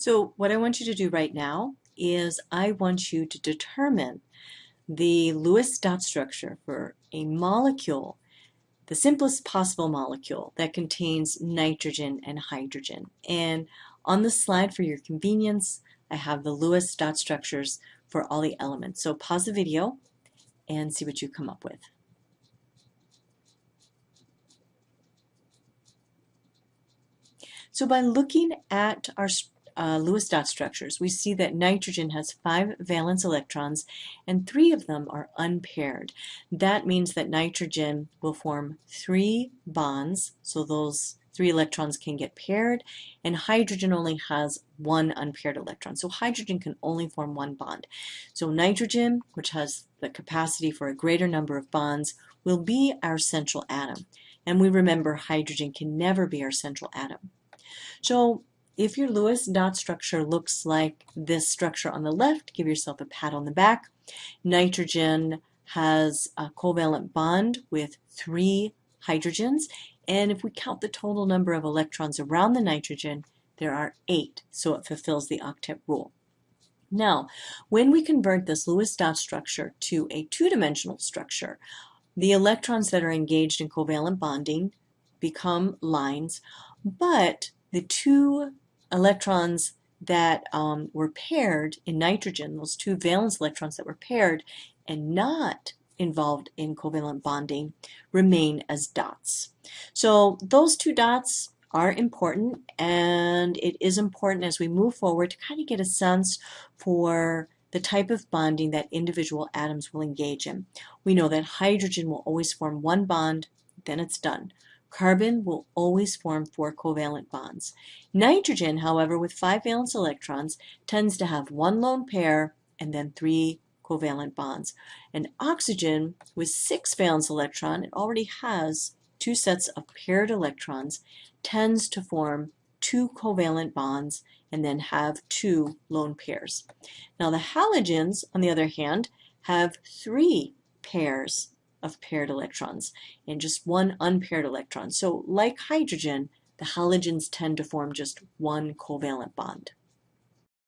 So what I want you to do right now is I want you to determine the Lewis dot structure for a molecule, the simplest possible molecule that contains nitrogen and hydrogen. And on the slide for your convenience, I have the Lewis dot structures for all the elements. So pause the video and see what you come up with. So by looking at our Lewis dot structures, we see that nitrogen has 5 valence electrons and 3 of them are unpaired. That means that nitrogen will form 3 bonds, so those 3 electrons can get paired, and hydrogen only has 1 unpaired electron. So hydrogen can only form 1 bond. So nitrogen, which has the capacity for a greater number of bonds, will be our central atom. And we remember hydrogen can never be our central atom. So if your Lewis dot structure looks like this structure on the left, give yourself a pat on the back. Nitrogen has a covalent bond with 3 hydrogens, and if we count the total number of electrons around the nitrogen, there are 8, so it fulfills the octet rule. Now, when we convert this Lewis dot structure to a two-dimensional structure, the electrons that are engaged in covalent bonding become lines, but the 2 electrons that were paired in nitrogen, those 2 valence electrons that were paired and not involved in covalent bonding, remain as dots. So those 2 dots are important, and it is important as we move forward to kind of get a sense for the type of bonding that individual atoms will engage in. We know that hydrogen will always form 1 bond, then it's done. Carbon will always form 4 covalent bonds. Nitrogen, however, with 5 valence electrons, tends to have 1 lone pair and then 3 covalent bonds. And oxygen, with 6 valence electron, it already has 2 sets of paired electrons, tends to form 2 covalent bonds and then have 2 lone pairs. Now the halogens, on the other hand, have 3 pairs of paired electrons and just 1 unpaired electron. So like hydrogen, the halogens tend to form just 1 covalent bond.